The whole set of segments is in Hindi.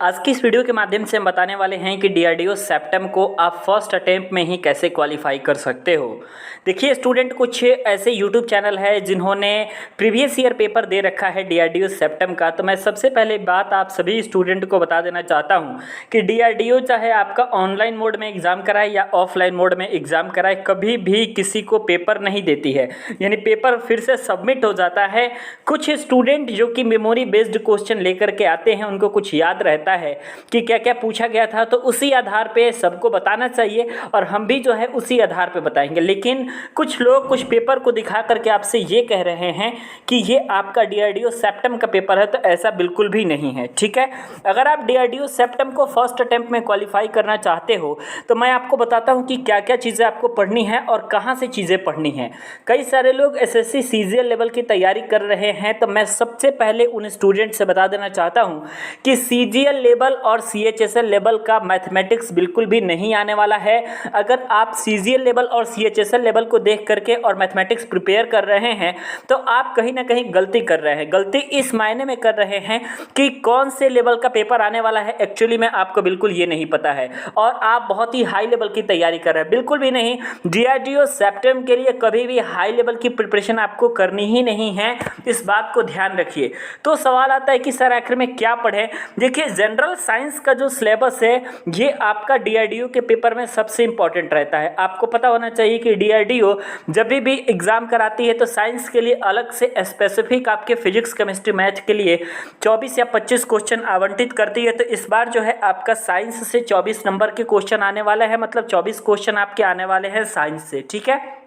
आज की इस वीडियो के माध्यम से हम बताने वाले हैं कि डीआरडीओ सेप्टेम को आप फर्स्ट अटेम्प्ट में ही कैसे क्वालिफाई कर सकते हो। देखिए स्टूडेंट, कुछ ऐसे यूट्यूब चैनल है जिन्होंने प्रीवियस ईयर पेपर दे रखा है डीआरडीओ सेप्टेम का। तो मैं सबसे पहले बात आप सभी स्टूडेंट को बता देना चाहता हूं कि डीआरडीओ चाहे आपका ऑनलाइन मोड में एग्ज़ाम कराए या ऑफलाइन मोड में एग्ज़ाम कराए, कभी भी किसी को पेपर नहीं देती है, यानी पेपर फिर से सबमिट हो जाता है। कुछ स्टूडेंट जो कि मेमोरी बेस्ड क्वेश्चन लेकर के आते हैं, उनको कुछ याद रहता है कि क्या क्या पूछा गया था, तो उसी आधार पे सबको बताना चाहिए और हम भी जो है उसी आधार पे बताएंगे। लेकिन कुछ लोग कुछ पेपर को दिखा करके आपसे ये कह रहे हैं कि ये आपका डीआरडीओ सेप्टेम का पेपर है, तो ऐसा बिल्कुल भी नहीं है। ठीक है, अगर आप डीआरडीओ सेप्टेम को फर्स्ट अटेम्प्ट में क्वालिफाई करना चाहते हो तो मैं आपको बताता हूँ कि क्या क्या चीज़ें आपको पढ़नी है और कहाँ से चीज़ें पढ़नी हैं। कई सारे लोग एसएससी सीजीएल लेवल की तैयारी कर रहे हैं, तो मैं सबसे पहले उन स्टूडेंट से बता देना चाहता हूँ कि सीजीएल लेवल और सीएचएसएल लेवल का मैथमेटिक्स बिल्कुल भी नहीं आने वाला है। अगर आप सीजीएल लेवल और सीएचएसएल लेवल को देख करके और मैथमेटिक्स प्रिपेयर कर रहे हैं तो आप कहीं ना कहीं गलती कर रहे हैं। गलती इस मायने में कर रहे हैं कि कौन से लेवल का पेपर आने वाला है एक्चुअली में आपको बिल्कुल ये नहीं पता है और आप बहुत ही हाई लेवल की तैयारी कर रहे हैं। बिल्कुल भी नहीं, डीआरडीओ सेप्टेम के लिए कभी भी हाई लेवल की प्रिपरेशन आपको करनी ही नहीं है, इस बात को ध्यान रखिए। तो सवाल आता है कि सर आखिर में क्या पढ़ें। देखिए जनरल साइंस का जो सिलेबस है ये आपका डीआरडीओ के पेपर में सबसे इंपॉर्टेंट रहता है। आपको पता होना चाहिए कि डीआरडीओ जब भी एग्जाम कराती है तो साइंस के लिए अलग से स्पेसिफिक आपके फिजिक्स केमिस्ट्री मैथ के लिए 24 या 25 क्वेश्चन आवंटित करती है। तो इस बार जो है आपका साइंस से 24 नंबर के क्वेश्चन आने वाला है, मतलब 24 क्वेश्चन आपके आने वाले हैं साइंस से। ठीक है,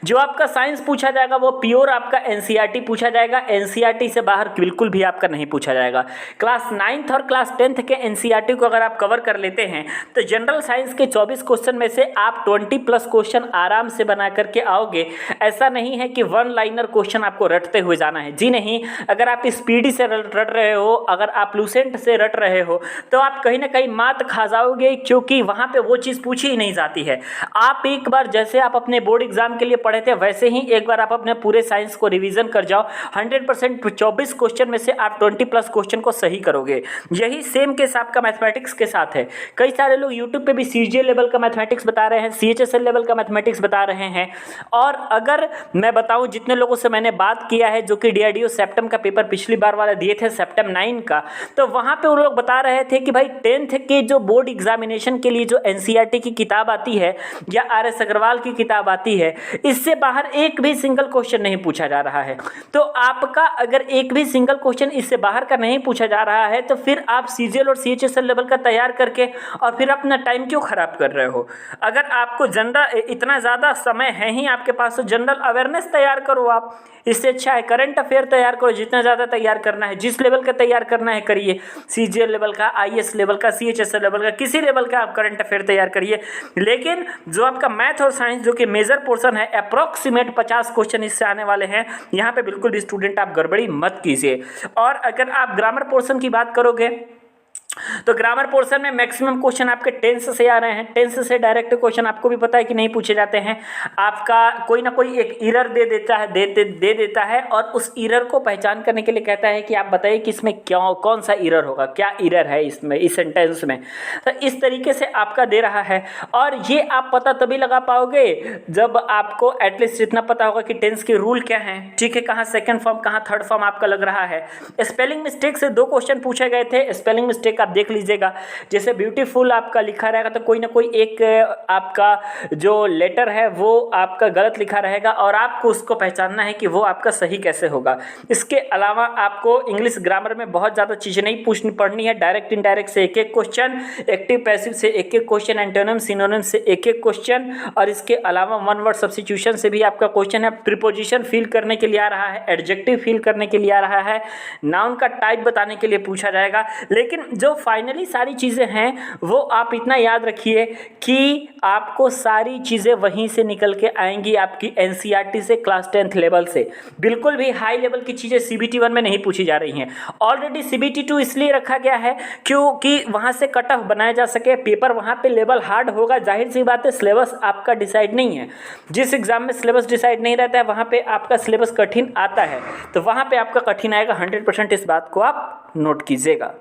जो आपका साइंस पूछा जाएगा वो प्योर आपका एनसीईआरटी पूछा जाएगा, एनसीईआरटी से बाहर बिल्कुल भी आपका नहीं पूछा जाएगा। क्लास 9th और क्लास 10th के एनसीईआरटी को अगर आप कवर कर लेते हैं तो जनरल साइंस के 24 क्वेश्चन में से आप 20+ क्वेश्चन आराम से बना करके आओगे। ऐसा नहीं है कि वन लाइनर क्वेश्चन आपको रटते हुए जाना है, जी नहीं। अगर आप स्पीडी से रट रहे हो, अगर आप लूसेंट से रट रहे हो तो आप कहीं ना कहीं मात खा जाओगे, क्योंकि वहाँ पर वो चीज़ पूछी ही नहीं जाती है। आप एक बार जैसे आप अपने बोर्ड एग्जाम के लिए पढ़े थे वैसे ही एक बार आप अपने पूरे साइंस को रिवीजन कर जाओ। 100% 24 क्वेश्चन में से आप 20+ क्वेश्चन को सही करोगे। यही सेम केस आपका मैथमेटिक्स के साथ है। कई सारे लोग यूट्यूब पे भी सीजीएल लेवल का मैथमेटिक्स बता रहे हैं, सीएचएसएल लेवल का मैथमेटिक्स बता रहे हैं। और अगर मैं बताऊं, जितने लोगों से मैंने बात किया है जो कि डीआरडीओ सेप्टेम का पेपर पिछली बार वाला दिए थे सेप्टेम 9 का, तो वहां पे उन लोग बता रहे थे कि भाई 10th के जो बोर्ड एग्जामिनेशन के लिए जो एनसीईआरटी की किताब आती है या आरएस अग्रवाल की किताब आती है, इससे बाहर एक भी सिंगल क्वेश्चन नहीं पूछा जा रहा है। तो आपका अगर एक भी सिंगल क्वेश्चन इससे बाहर का नहीं पूछा जा रहा है तो फिर आप सीजीएल और सीएचएसएल लेवल का तैयार करके और फिर अपना टाइम क्यों खराब कर रहे हो। अगर आपको जनरल इतना ज़्यादा समय है ही आपके पास तो जनरल अवेयरनेस तैयार करो। आप इससे अच्छा है करंट अफेयर तैयार करो, जितना ज़्यादा तैयार करना है, जिस लेवल का तैयार करना है करिए। सीजीएल लेवल का, आईएएस लेवल का, सीएचएसएल लेवल का, किसी लेवल का आप करंट अफेयर तैयार करिए। लेकिन जो आपका मैथ और साइंस जो कि मेजर पोर्शन है, अप्रॉक्सीमेट 50 क्वेश्चन इससे आने वाले हैं, यहाँ पे बिल्कुल भी स्टूडेंट आप गड़बड़ी मत कीजिए। और अगर आप ग्रामर पोर्शन की बात करोगे तो ग्रामर पोर्शन में मैक्सिमम क्वेश्चन आपके टेंस से आ रहे हैं। टेंस से डायरेक्ट क्वेश्चन आपको भी पता है कि नहीं पूछे जाते हैं। आपका कोई ना कोई एक एरर दे देता है और उस एरर को पहचान करने के लिए कहता है कि आप बताइए कि इसमें क्यों कौन सा एरर होगा, क्या एरर है इसमें, इस सेंटेंस में। तो इस तरीके से आपका दे रहा है और ये आप पता तभी लगा पाओगे जब आपको एटलीस्ट इतना पता होगा कि टेंस के रूल क्या हैं। ठीक है, कहाँ सेकेंड फॉर्म कहाँ थर्ड फॉर्म आपका लग रहा है। स्पेलिंग मिस्टेक से 2 क्वेश्चन पूछे गए थे। स्पेलिंग मिस्टेक आप देख लीजिएगा, जैसे ब्यूटीफुल आपका लिखा रहेगा तो कोई ना कोई एक आपका जो लेटर है वो आपका गलत लिखा रहेगा और आपको उसको पहचानना है कि वो आपका सही कैसे होगा। इसके अलावा आपको इंग्लिश ग्रामर में बहुत ज़्यादा चीज़ें नहीं पढ़नी है। डायरेक्ट इनडायरेक्ट से एक क्वेश्चन, एक्टिव पैसिव से एक क्वेश्चन, एंटोनिम सिनोनिम से एक क्वेश्चन और इसके अलावा वन वर्ड सब्स्टिट्यूशन से भी आपका क्वेश्चन है। प्रीपोजिशन फील करने के लिए आ रहा है, एडजेक्टिव फील करने के लिए आ रहा है, नाउन का टाइप बताने के लिए पूछा जाएगा। लेकिन जो फाइनली सारी चीज़ें हैं वो आप इतना याद रखिए कि आपको सारी चीज़ें वहीं से निकल के आएंगी आपकी एनसीईआरटी से, क्लास 10th लेवल से। बिल्कुल भी हाई लेवल की चीज़ें सीबीटी 1 में नहीं पूछी जा रही हैं। ऑलरेडी सीबीटी 2 इसलिए रखा गया है क्योंकि वहाँ से कट ऑफ बनाया जा सके। पेपर वहाँ पे लेवल हार्ड होगा, जाहिर सी बात है सिलेबस आपका डिसाइड नहीं है। जिस एग्जाम में सिलेबस डिसाइड नहीं रहता है वहाँ पे आपका सिलेबस कठिन आता है, तो वहाँ पे आपका कठिन आएगा 100%। इस बात को आप नोट कीजिएगा।